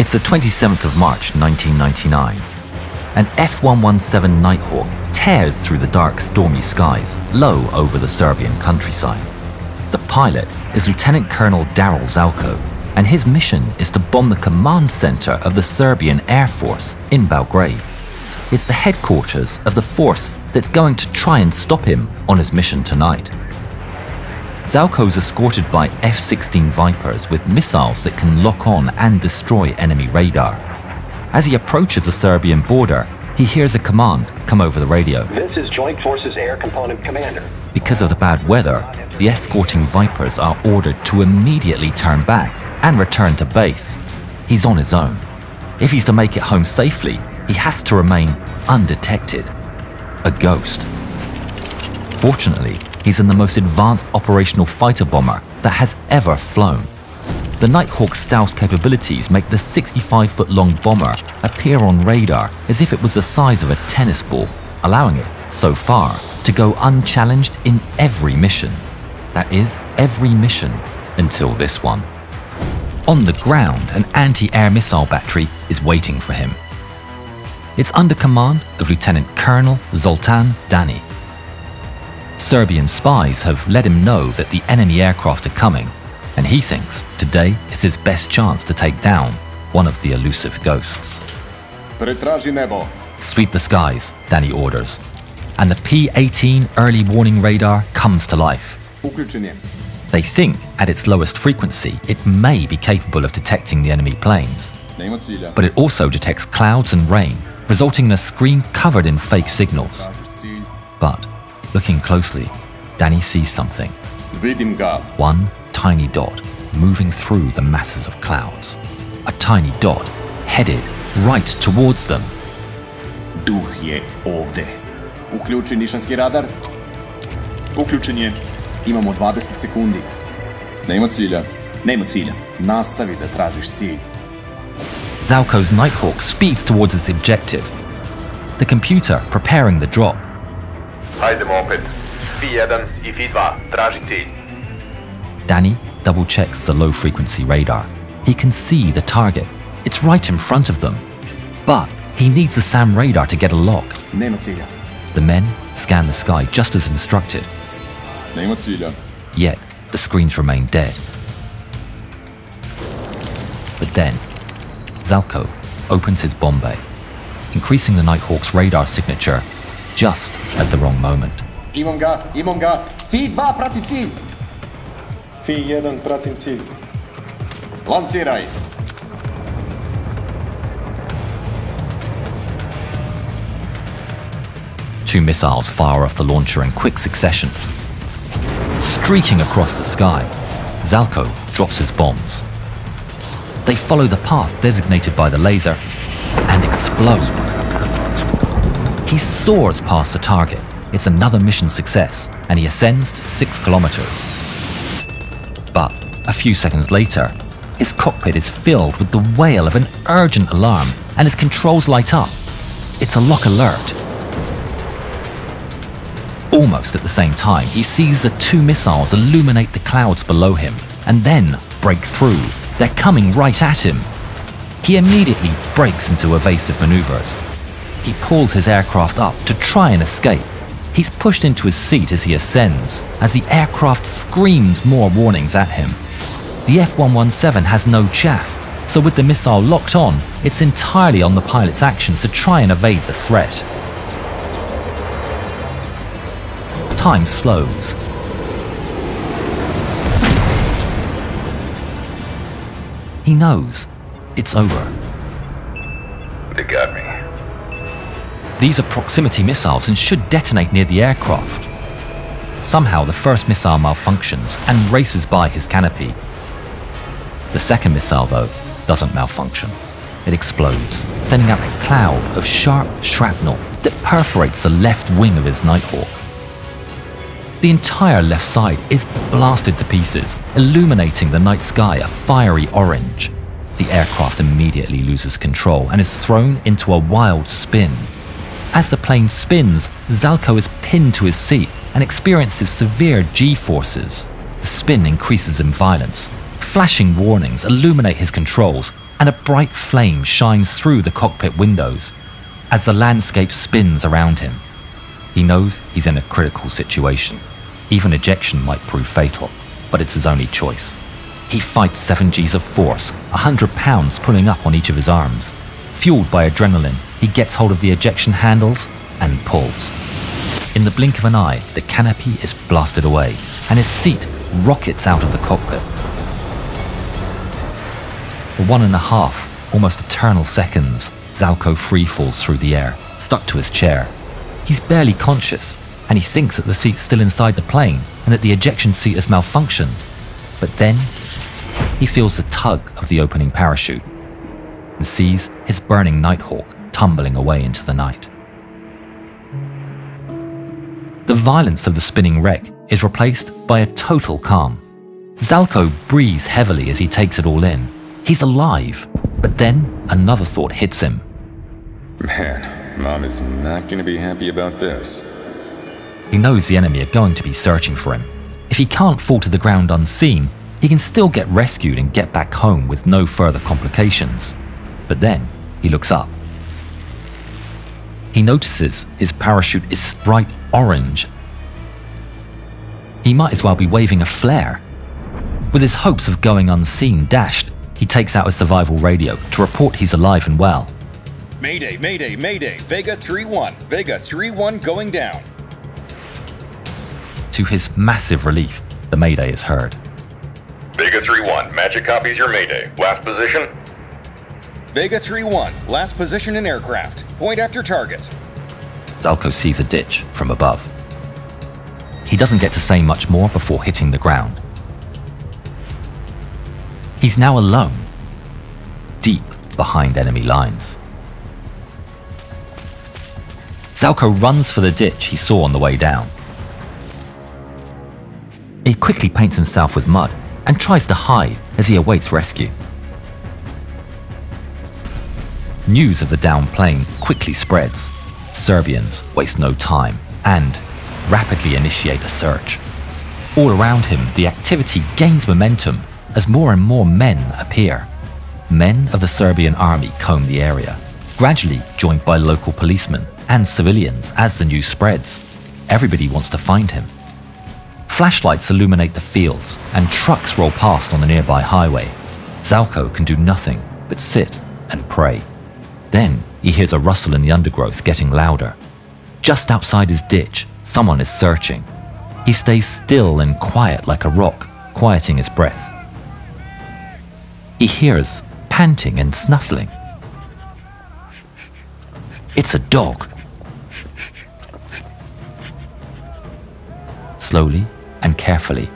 It's the 27th of March 1999. An F-117 Nighthawk tears through the dark, stormy skies low over the Serbian countryside. The pilot is Lieutenant Colonel Darrell Zelko, and his mission is to bomb the command center of the Serbian Air Force in Belgrade. It's the headquarters of the force that's going to try and stop him on his mission tonight. Zelko's escorted by F-16 Vipers with missiles that can lock on and destroy enemy radar. As he approaches the Serbian border, he hears a command come over the radio. This is Joint Forces Air Component Commander. Because of the bad weather, the escorting Vipers are ordered to immediately turn back and return to base. He's on his own. If he's to make it home safely, he has to remain undetected. A ghost. Fortunately, he's in the most advanced operational fighter bomber that has ever flown. The Nighthawk's stealth capabilities make the 65-foot-long bomber appear on radar as if it was the size of a tennis ball, allowing it, so far, to go unchallenged in every mission. That is, every mission until this one. On the ground, an anti-air missile battery is waiting for him. It's under command of Lieutenant Colonel Zoltan Dani. Serbian spies have let him know that the enemy aircraft are coming, and he thinks today is his best chance to take down one of the elusive ghosts. Sweep the skies, Dani orders, and the P-18 early warning radar comes to life. They think at its lowest frequency it may be capable of detecting the enemy planes, but it also detects clouds and rain, resulting in a screen covered in fake signals. But looking closely, Dani sees something. One tiny dot moving through the masses of clouds. A tiny dot headed right towards them. Duh je ovde. Uključi nišanski radar. Uključen je. Imamo 20 sekundi. Nema cilja. Nema cilja. Nastavi da tražiš cilj. Zelko's Nighthawk speeds towards its objective. The computer preparing the drop. Hajdemo opet. F-1 I F-2, traži cilj. Dani double-checks the low-frequency radar. He can see the target. It's right in front of them. But he needs the SAM radar to get a lock. Nema cilja. The men scan the sky just as instructed. Nema cilja. Yet, the screens remain dead. But then, Zelko opens his bomb bay, increasing the Nighthawk's radar signature just at the wrong moment. Imam ga. F-2 prati cilj. F-1 pratim cilj. Lansiraj. Two missiles fire off the launcher in quick succession. Streaking across the sky, Zelko drops his bombs. They follow the path designated by the laser and explode. He soars past the target. It's another mission success, and he ascends to 6 kilometers. But a few seconds later, his cockpit is filled with the wail of an urgent alarm, and his controls light up. It's a lock alert. Almost at the same time, he sees the two missiles illuminate the clouds below him, and then break through. They're coming right at him. He immediately breaks into evasive maneuvers. He pulls his aircraft up to try and escape. He's pushed into his seat as he ascends, as the aircraft screams more warnings at him. The F-117 has no chaff, so with the missile locked on, it's entirely on the pilot's actions to try and evade the threat. Time slows. He knows it's over. They got me. These are proximity missiles and should detonate near the aircraft. Somehow the first missile malfunctions and races by his canopy. The second missile, though, doesn't malfunction. It explodes, sending out a cloud of sharp shrapnel that perforates the left wing of his Nighthawk. The entire left side is blasted to pieces, illuminating the night sky a fiery orange. The aircraft immediately loses control and is thrown into a wild spin. As the plane spins, Zelko is pinned to his seat and experiences severe G-forces. The spin increases in violence. Flashing warnings illuminate his controls, and a bright flame shines through the cockpit windows as the landscape spins around him. He knows he's in a critical situation. Even ejection might prove fatal, but it's his only choice. He fights 7 Gs of force, 100 pounds pulling up on each of his arms. Fueled by adrenaline, he gets hold of the ejection handles and pulls. In the blink of an eye, the canopy is blasted away, and his seat rockets out of the cockpit. For 1.5, almost eternal seconds, Zelko free falls through the air, stuck to his chair. He's barely conscious, and he thinks that the seat's still inside the plane and that the ejection seat has malfunctioned. But then, he feels the tug of the opening parachute and sees his burning Nighthawk tumbling away into the night. The violence of the spinning wreck is replaced by a total calm. Zelko breathes heavily as he takes it all in. He's alive, but then another thought hits him. Man, Mom is not going to be happy about this. He knows the enemy are going to be searching for him. If he can't fall to the ground unseen, he can still get rescued and get back home with no further complications. But then, he looks up. He notices his parachute is bright orange. He might as well be waving a flare. With his hopes of going unseen dashed, he takes out his survival radio to report he's alive and well. Mayday, mayday, mayday, Vega 3-1, Vega 3-1 going down. To his massive relief, the mayday is heard. Vega 3-1, Magic copies your mayday. Last position? Vega 3-1, last position in aircraft. Point after target. Zelko sees a ditch from above. He doesn't get to say much more before hitting the ground. He's now alone, deep behind enemy lines. Zelko runs for the ditch he saw on the way down. He quickly paints himself with mud and tries to hide as he awaits rescue. News of the downed plane quickly spreads. Serbians waste no time and rapidly initiate a search. All around him, the activity gains momentum as more and more men appear. Men of the Serbian army comb the area, gradually joined by local policemen and civilians as the news spreads. Everybody wants to find him. Flashlights illuminate the fields and trucks roll past on the nearby highway. Zelko can do nothing but sit and pray. Then he hears a rustle in the undergrowth getting louder. Just outside his ditch, someone is searching. He stays still and quiet like a rock, quieting his breath. He hears panting and snuffling. It's a dog. Slowly and carefully,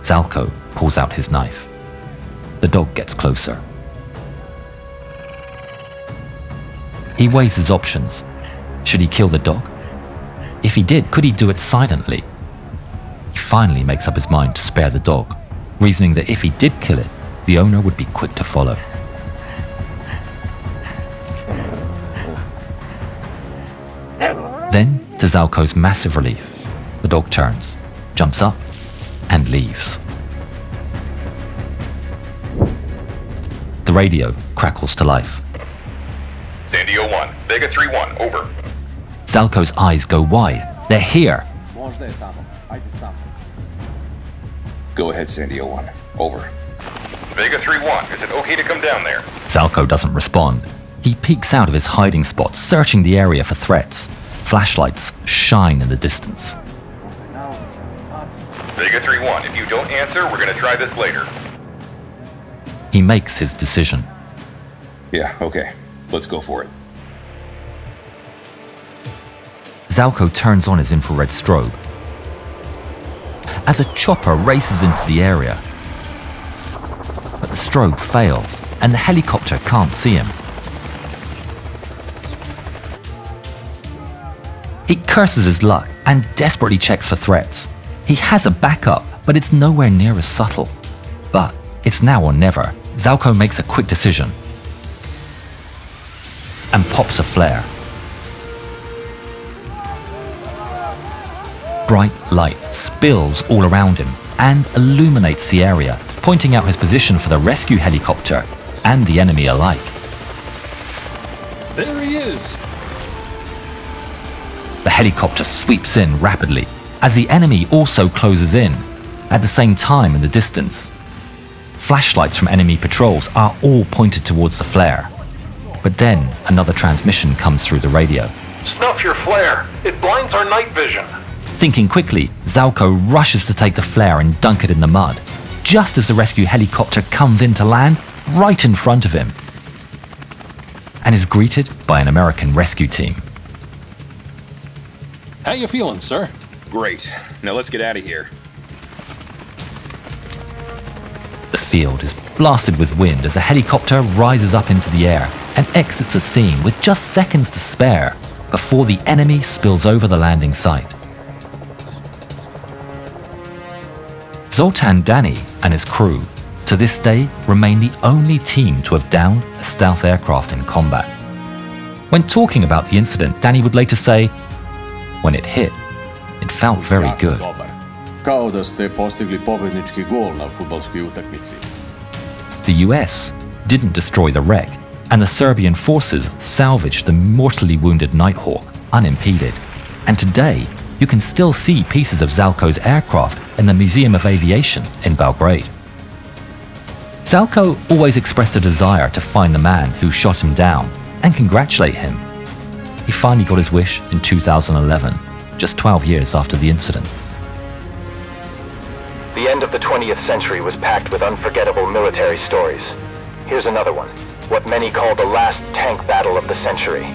Zelko pulls out his knife. The dog gets closer. He weighs his options. Should he kill the dog? If he did, could he do it silently? He finally makes up his mind to spare the dog, reasoning that if he did kill it, the owner would be quick to follow. Then, to Zelko's massive relief, the dog turns, jumps up, and leaves. The radio crackles to life. Sandy 01, Vega 3-1, over. Zelko's eyes go wide. They're here. Go ahead, Sandy 01. Over. Vega 3-1, is it okay to come down there? Zelko doesn't respond. He peeks out of his hiding spot, searching the area for threats. Flashlights shine in the distance. Vega 3-1, if you don't answer, we're gonna try this later. He makes his decision. Yeah, okay. Let's go for it. Zelko turns on his infrared strobe. As a chopper races into the area, but the strobe fails and the helicopter can't see him. He curses his luck and desperately checks for threats. He has a backup, but it's nowhere near as subtle. But it's now or never. Zelko makes a quick decision and pops a flare. Bright light spills all around him, and illuminates the area, pointing out his position for the rescue helicopter and the enemy alike. There he is! The helicopter sweeps in rapidly as the enemy also closes in, at the same time in the distance. Flashlights from enemy patrols are all pointed towards the flare. But then another transmission comes through the radio. Snuff your flare. It blinds our night vision. Thinking quickly, Zelko rushes to take the flare and dunk it in the mud, just as the rescue helicopter comes in to land right in front of him, and is greeted by an American rescue team. How you feeling, sir? Great. Now let's get out of here. The field is blasted with wind as the helicopter rises up into the air and exits the scene with just seconds to spare before the enemy spills over the landing site. Zoltan Dani and his crew, to this day, remain the only team to have downed a stealth aircraft in combat. When talking about the incident, Dani would later say, "When it hit, it felt very good." Kao da ste postigli pobednički gol na fudbalskoj utakmici. The US didn't destroy the wreck, and the Serbian forces salvaged the mortally wounded Nighthawk unimpeded. And today, you can still see pieces of Zelko's aircraft in the Museum of Aviation in Belgrade. Zelko always expressed a desire to find the man who shot him down and congratulate him. He finally got his wish in 2011, just 12 years after the incident. The end of the 20th century was packed with unforgettable military stories. Here's another one, what many call the last tank battle of the century.